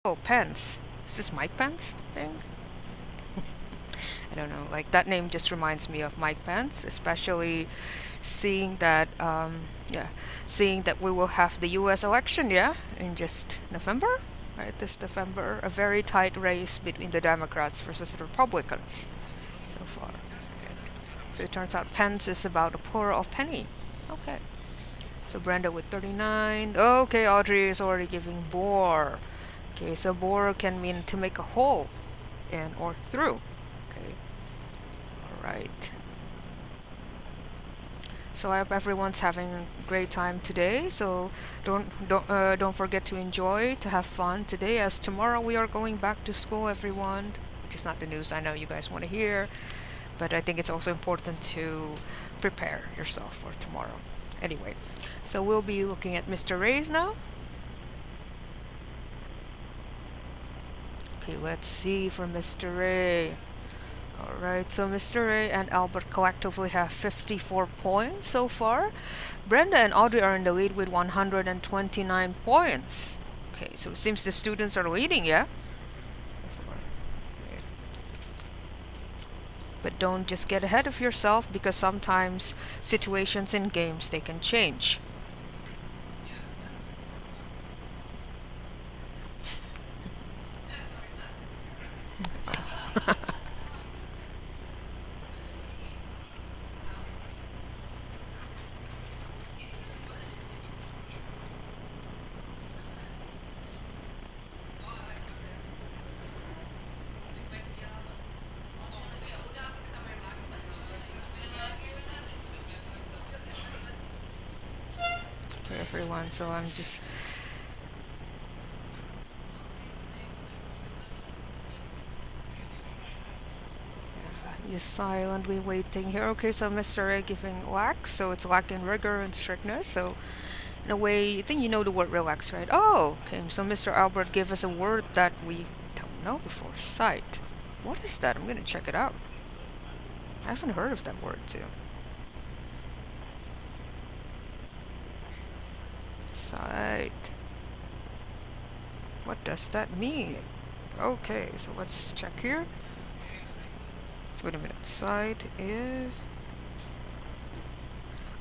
Oh, Pence. Is this Mike Pence thing? I don't know. Like that name just reminds me of Mike Pence, especially seeing that yeah, seeing that we will have the US election, yeah, in just November, right? This November, a very tight race between the Democrats versus the Republicans so far. Okay. So it turns out Pence is about a plural of penny. Okay. So Brenda with 39. Okay, Audrey is already giving bore. Okay, so bore can mean to make a hole in or through. Okay, all right. So I hope everyone's having a great time today. So don't forget to enjoy, to have fun today, as tomorrow we are going back to school, everyone. Which is not the news I know you guys want to hear, but I think it's also important to prepare yourself for tomorrow. Anyway, so we'll be looking at Mr. Ray's now. Okay, let's see for Mr. Ray. Alright, so Mr. Ray and Albert collectively have 54 points so far. Brenda and Audrey are in the lead with 129 points. Okay, so it seems the students are leading, yeah? So far. Okay. But don't just get ahead of yourself, because sometimes situations in games, they can change. For everyone, so I'm just just silently waiting here. Okay, so Mr. Ray giving wax, so it's lacking rigor and strictness. So in a way, I think you know the word relax, right? Oh, okay. So Mr. Albert gave us a word that we don't know before. Sight. What is that? I'm gonna check it out. I haven't heard of that word too. Sight. What does that mean? Okay, so let's check here. Wait a minute. Sight is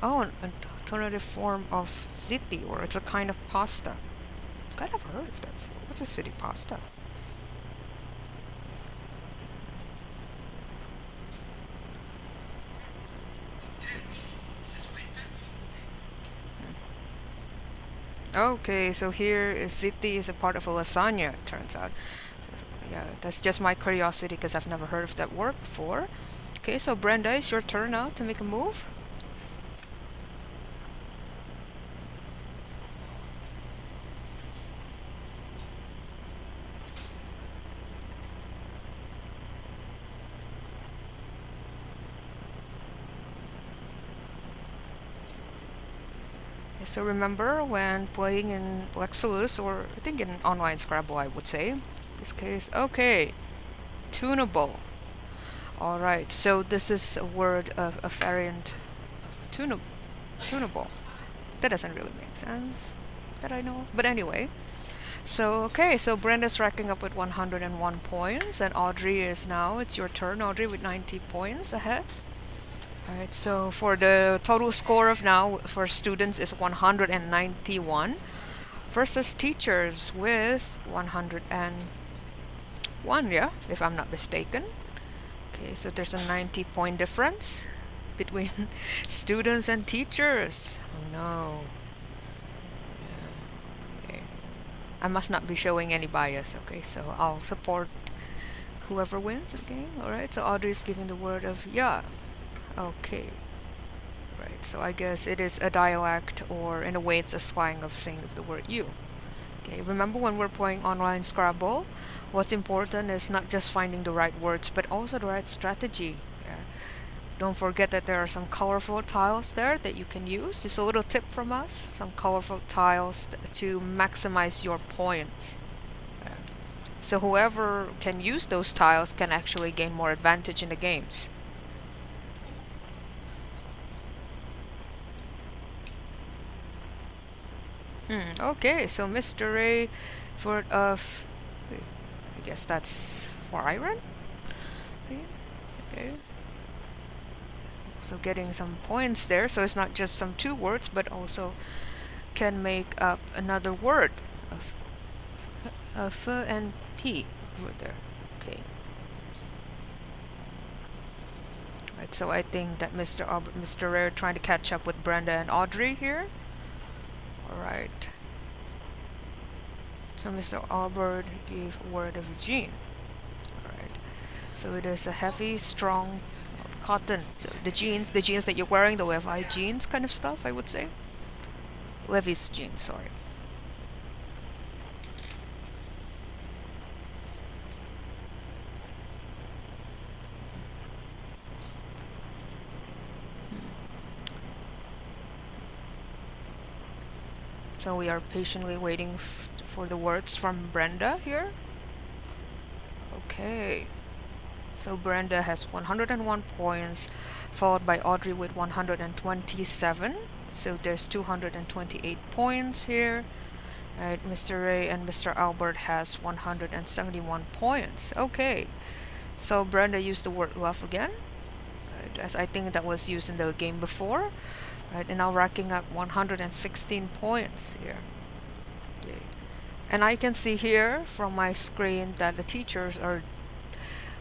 an alternative form of ziti, or it's a kind of pasta. God, I've heard of that before. What's a city pasta? Okay, so here is ziti is a part of a lasagna, it turns out. So, yeah, that's just my curiosity because I've never heard of that word before. Okay, so Brenda, it's your turn now to make a move. So remember, when playing in Lexulous, or I think in online Scrabble, I would say, in this case, okay, tunable. Alright, so this is a word of a variant of tunable. That doesn't really make sense that I know. But anyway, so okay, so Brenda's racking up with 101 points, and Audrey is now, it's your turn, Audrey, with 90 points ahead. Alright, so for the total score of now for students is 191 versus teachers with 101, yeah, if I'm not mistaken. Okay, so there's a 90-point difference between students and teachers. Oh no. Yeah. Okay. I must not be showing any bias, okay, so I'll support whoever wins the game. Alright, so Audrey's giving the word of yeah. Okay. Right, so I guess it is a dialect, or in a way it's a slang of saying the word you. Okay, remember when we're playing online Scrabble, what's important is not just finding the right words, but also the right strategy. Yeah. Don't forget that there are some colorful tiles there that you can use. Just a little tip from us, some colorful tiles to maximize your points. Yeah. So whoever can use those tiles can actually gain more advantage in the games. Okay, so Mr. Ray, word of Okay. I guess that's for iron. Okay. Okay. So getting some points there. So it's not just some two words, but also can make up another word of F and P over there. Okay. Right, so I think that Mr. Rare trying to catch up with Brenda and Audrey here. Alright. So Mr. Albert gave a word of Eugene. Alright. So it is a heavy, strong cotton. So the jeans that you're wearing, the Levi jeans kind of stuff, I would say. Levi's jeans, sorry. So we are patiently waiting for the words from Brenda here. Okay. So Brenda has 101 points, followed by Audrey with 127. So there's 228 points here. Right, Mr. Ray and Mr. Albert has 171 points. Okay. So Brenda used the word love again, right, as I think that was used in the game before. Right, and now racking up 116 points here. Okay. And I can see here from my screen that the teachers are,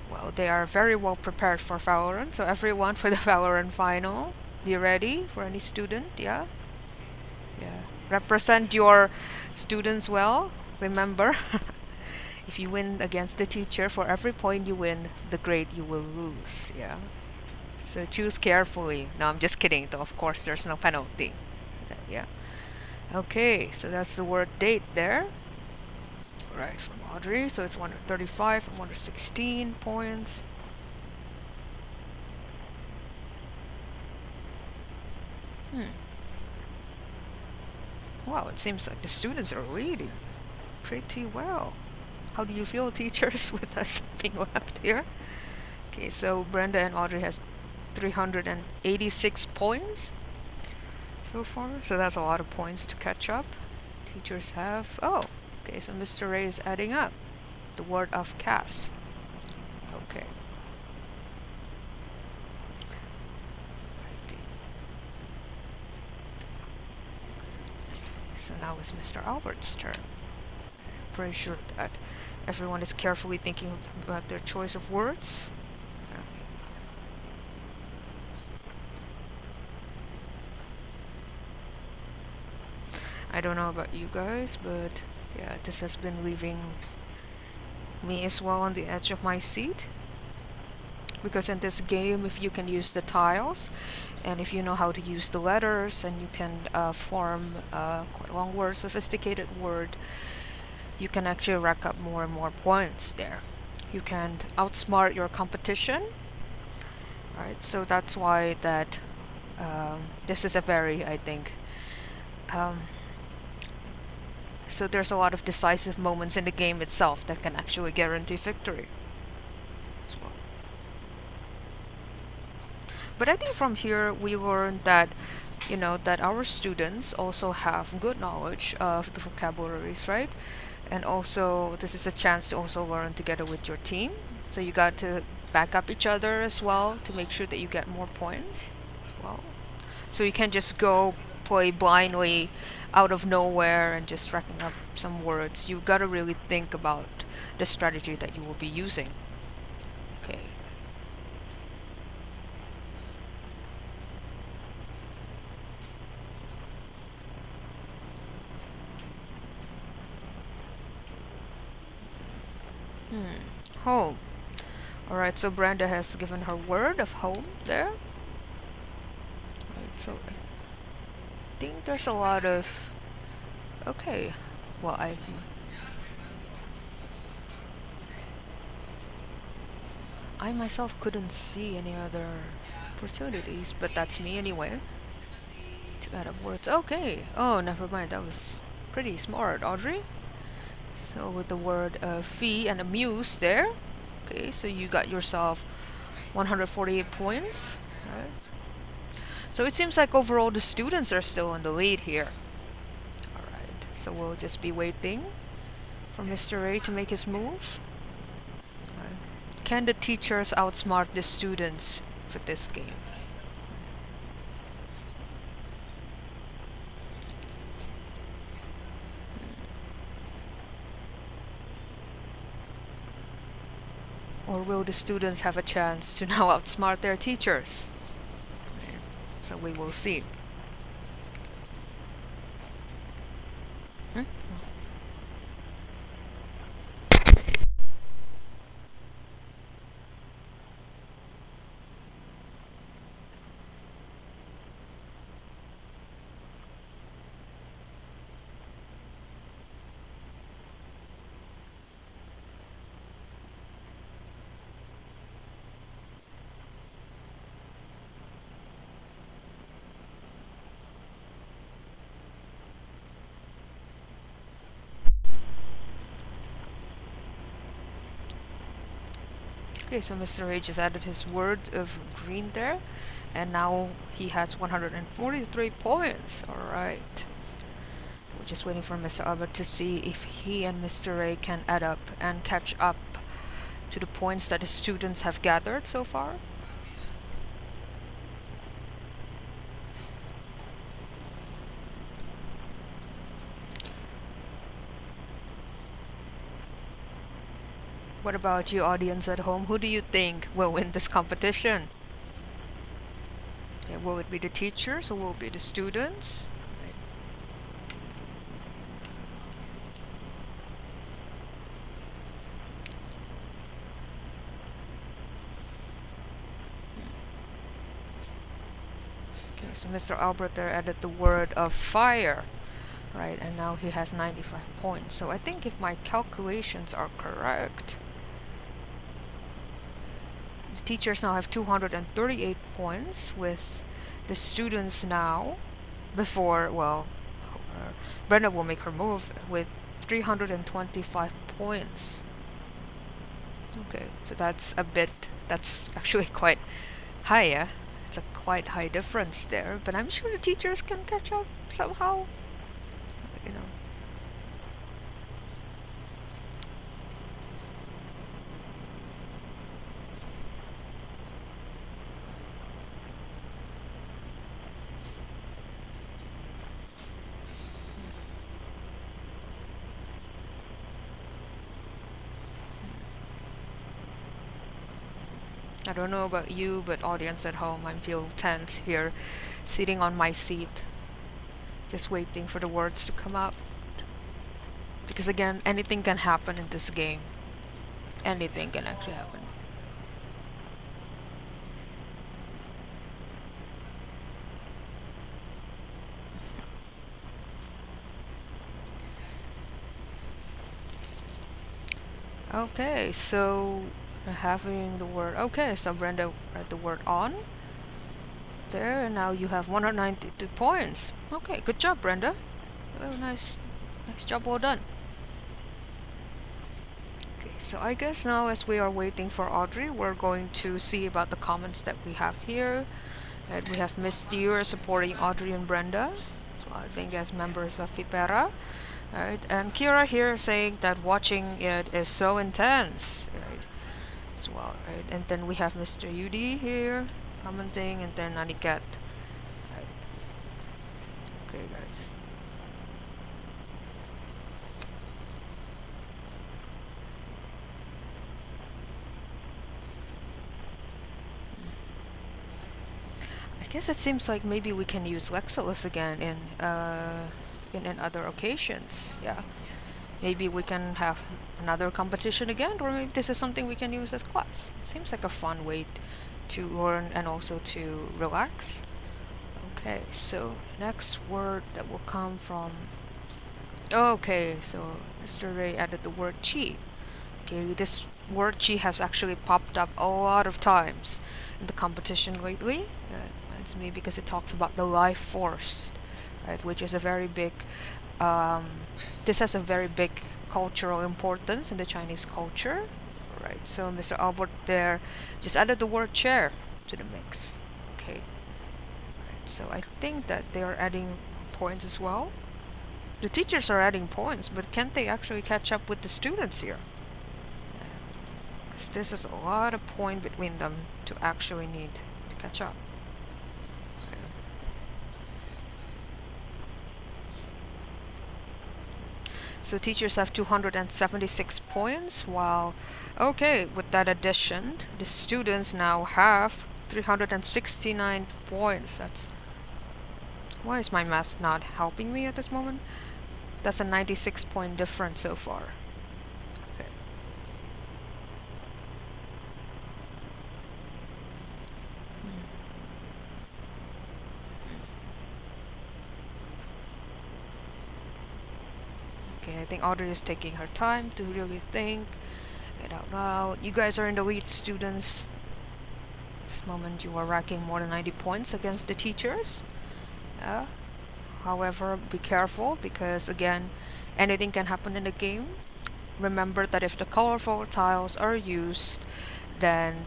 well, they are very well prepared for Valorant. So everyone for the Valorant final, be ready for any student, yeah? Yeah. Represent your students well. Remember, if you win against the teacher, for every point you win, the grade you will lose, yeah? So choose carefully. No, I'm just kidding. Though of course there's no penalty. Yeah. Okay, so that's the word date there. Right, from Audrey. So it's 135 from 116 points. Wow, it seems like the students are leading pretty well. How do you feel, teachers, with us being left here? Okay, so Brenda and Audrey has 386 points so far. So that's a lot of points to catch up. Teachers have... Oh, okay, so Mr. Ray is adding up the word of Cass. Okay. So now it's Mr. Albert's turn. Pretty sure that everyone is carefully thinking about their choice of words. I don't know about you guys, but yeah, this has been leaving me as well on the edge of my seat. Because in this game, if you can use the tiles, and if you know how to use the letters, and you can form quite a long word, sophisticated word, you can actually rack up more and more points there. You can outsmart your competition, right? So that's why that this is a very, I think, so there's a lot of decisive moments in the game itself that can actually guarantee victory as well. But I think from here we learned that, you know, that our students also have good knowledge of the vocabularies, right? And also this is a chance to also learn together with your team. So you got to back up each other as well to make sure that you get more points as well. So you can't just go play blindly out of nowhere and just racking up some words. You gotta really think about the strategy that you will be using. Okay. Home. Alright, so Brenda has given her word of home there. Right, so I think there's a lot of... Okay. Well, I myself couldn't see any other opportunities, but that's me anyway. To add up words. Okay. Oh, never mind. That was pretty smart, Audrey. So with the word fee and amuse there. Okay, so you got yourself 148 points. Right. So it seems like overall the students are still in the lead here. Alright, so we'll just be waiting for Mr. A to make his move. Can the teachers outsmart the students for this game? Or will the students have a chance to now outsmart their teachers? So we will see. Hmm? Okay, so Mr. A just added his word of green there, and now he has 143 points. Alright. We're just waiting for Mr. Albert to see if he and Mr. A can add up and catch up to the points that the students have gathered so far. What about you, audience at home? Who do you think will win this competition? Okay, will it be the teachers or will it be the students? Okay, so Mr. Albert there added the word of fire, right? And now he has 95 points. So I think if my calculations are correct, the teachers now have 238 points, with the students now, before, well, Brenda will make her move, with 325 points. Okay, so that's actually quite high, yeah? It's a quite high difference there, but I'm sure the teachers can catch up somehow, you know. I don't know about you, but audience at home, I feel tense here, sitting on my seat, just waiting for the words to come out. Because again, anything can happen in this game. Anything can actually happen. Okay, so having the word. Okay, so Brenda read the word on there, and now you have 192 points. Okay, good job, Brenda. Oh, nice job, well done. Okay, so I guess now as we are waiting for Audrey, we're going to see about the comments that we have here. And we have Miss Steer supporting Audrey and Brenda, so I think as members of Fipera. Right, and Kira here saying that watching it is so intense, right, as well, right, and then we have Mr. Yudi here commenting, and then Aniket. Right. Okay, guys. I guess it seems like maybe we can use Lexulous again in other occasions. Yeah, maybe we can have another competition again, or maybe this is something we can use as class. It seems like a fun way to learn and also to relax. Okay, so next word that will come from. Okay, so Mr. Ray added the word chi. Okay, this word chi has actually popped up a lot of times in the competition lately. It's me because it talks about the life force, right, which is a very big this has a very big cultural importance in the Chinese culture, right? So Mr. Albert there just added the word chair to the mix. Okay, right, so I think that they are adding points as well. The teachers are adding points, but can't they actually catch up with the students here? Because this is a lot of point between them to actually need to catch up. So teachers have 276 points, while, okay, with that addition, the students now have 369 points. Why is my math not helping me at this moment? That's a 96 point difference so far. Okay. Okay, I think Audrey is taking her time to really think it out loud. You guys are in the lead, students. At this moment you are racking more than 90 points against the teachers. Yeah. However, be careful, because again, anything can happen in the game. Remember that if the colorful tiles are used, then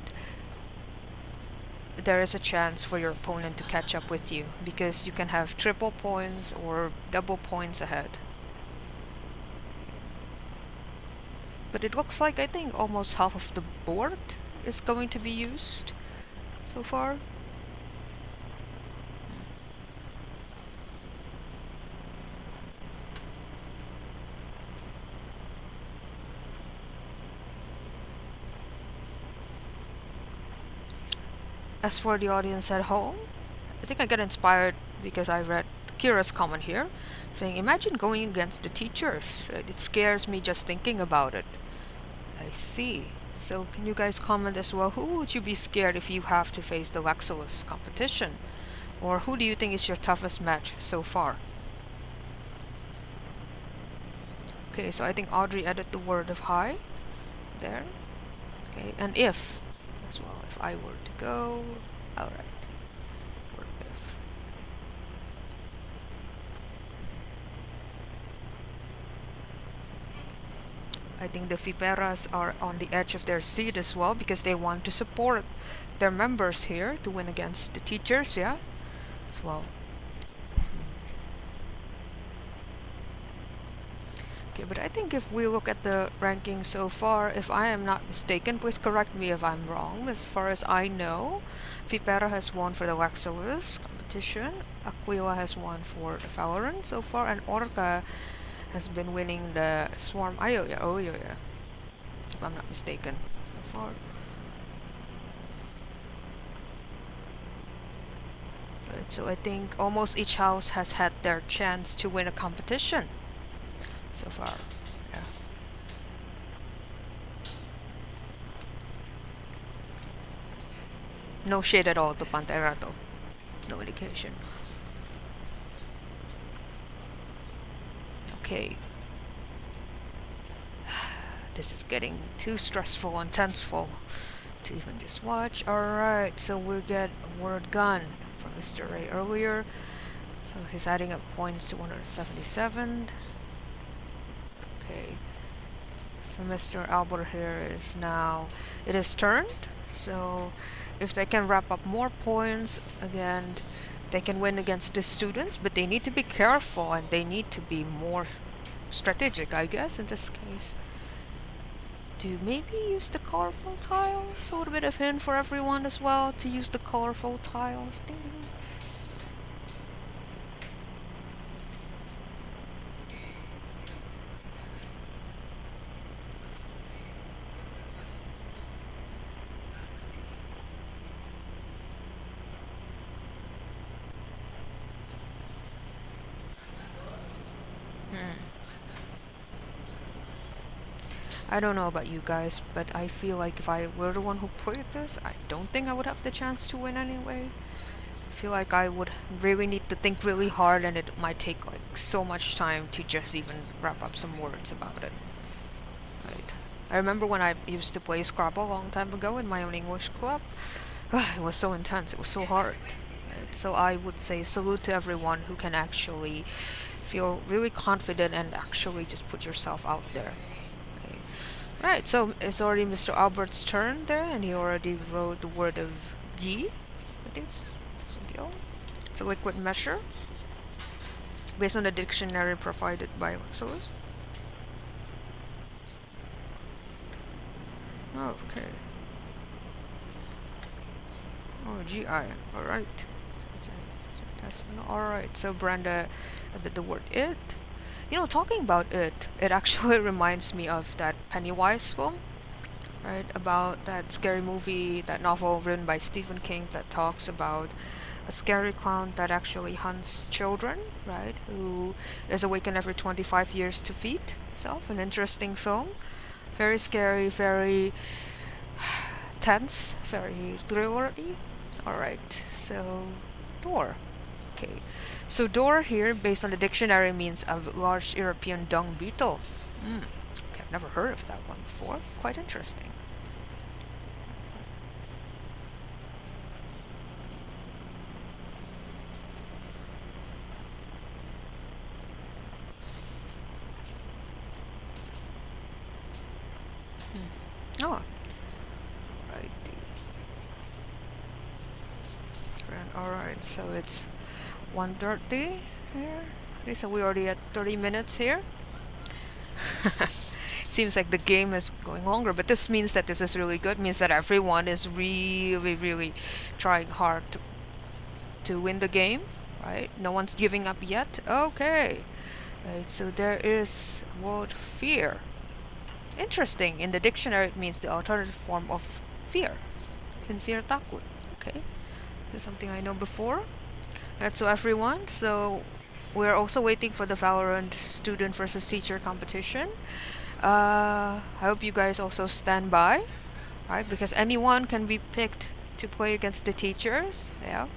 there is a chance for your opponent to catch up with you, because you can have triple points or double points ahead. But it looks like, I think, almost half of the board is going to be used so far. As for the audience at home, I think I got inspired because I read Kira's comment here, saying, imagine going against the teachers. It scares me just thinking about it. I see. So can you guys comment as well? Who would you be scared if you have to face the Lexulous competition? Or who do you think is your toughest match so far? Okay, so I think Audrey added the word of hi there. Okay, and if as well, if I were to go, alright. Word if. I think the Fiperas are on the edge of their seat as well, because they want to support their members here to win against the teachers, yeah, as well. Okay, but I think if we look at the ranking so far, if I am not mistaken, please correct me if I'm wrong, as far as I know, Vipera has won for the Lexulous competition, Aquila has won for the Valorant so far, and Orca has been winning the Swarm Ayoya, if I'm not mistaken, so far. Right, so I think almost each house has had their chance to win a competition so far. Yeah. No shade at all to Panterato. No indication. Okay. This is getting too stressful and tenseful to even just watch. Alright, so we get a word gun from Mr. Ray earlier. So he's adding up points to 177. Okay. So Mr. Albert here is now, it is turned. So if they can wrap up more points, again, they can win against the students, but they need to be careful and they need to be more strategic, I guess, in this case. To maybe use the colorful tiles. A little bit of hint for everyone as well to use the colorful tiles. Ding, ding. I don't know about you guys, but I feel like if I were the one who played this, I don't think I would have the chance to win anyway. I feel like I would really need to think really hard, and it might take like so much time to just even wrap up some words about it. Right. I remember when I used to play Scrabble a long time ago in my own English club. It was so intense, it was so hard. Right. So I would say salute to everyone who can actually feel really confident and actually just put yourself out there. Right, so it's already Mr. Albert's turn there, and he already wrote the word of Yi. I think it's a liquid measure. based on the dictionary provided by Lexulous. Oh, okay. Oh, GI. All right. So it's a test. All right. So Brenda, the word it. You know, talking about it, it actually reminds me of that Pennywise film, right? About that scary movie, that novel written by Stephen King that talks about a scary clown that actually hunts children, right? Who is awakened every 25 years to feed itself. An interesting film. Very scary, very tense, very thrillery. Alright, so door. Okay. So door here, based on the dictionary, means a large European dung beetle. Okay, I've never heard of that one before. Quite interesting. Oh, right. Alright, so it's 1:30 here. Okay, so we're already at 30 minutes here. Seems like the game is going longer, but this means that this is really good. Means that everyone is really, really trying hard to win the game, right? No one's giving up yet. Okay, right. So there is word fear. Interesting. In the dictionary, it means the alternative form of fear. Fear takut. Okay, this is something I know before. Right. So everyone. So we're also waiting for the Valorant student versus teacher competition. I hope you guys also stand by, right? Because anyone can be picked to play against the teachers. Yeah.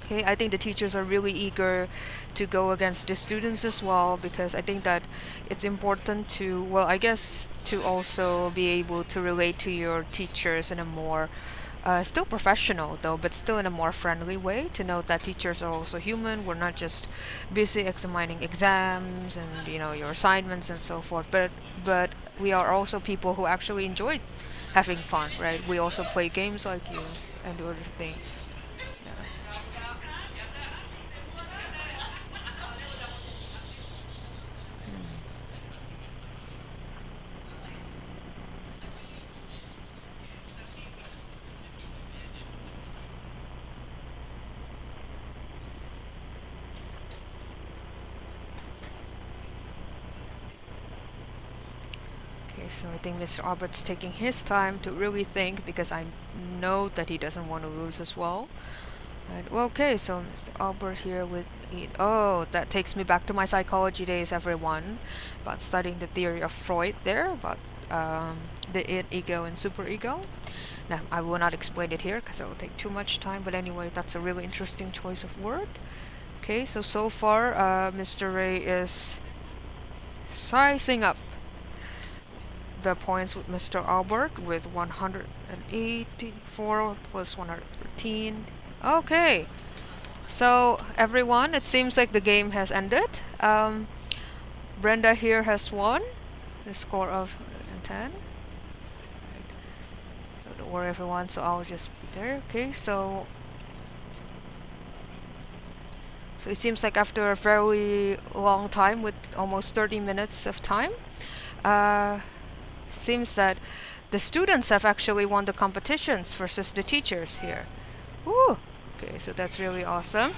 Okay, I think the teachers are really eager to go against the students as well, because I think that it's important to, well, I guess to also be able to relate to your teachers in a more still professional though, but still in a more friendly way, to know that teachers are also human. We're not just busy examining exams and your assignments and so forth, but we are also people who actually enjoy having fun, right? We also play games like you and do other things. Yeah. Okay, so I think Mr. Albert's taking his time to really think, because I know that he doesn't want to lose as well. Right. Well, okay, so Mr. Albert here with it. Oh, that takes me back to my psychology days, everyone. About studying the theory of Freud there, about the id, ego, and superego. Now, I will not explain it here because it will take too much time, but anyway, that's a really interesting choice of word. Okay, so far, Mr. Ray is sizing up the points with Mr. Albert with 184 plus 113. Okay, so everyone, it seems like the game has ended. Brenda here has won the score of 110. So don't worry everyone, so I'll just be there. Okay, so it seems like after a very long time, with almost 30 minutes of time, seems that the students have actually won the competitions versus the teachers here. Woo! Okay, so that's really awesome.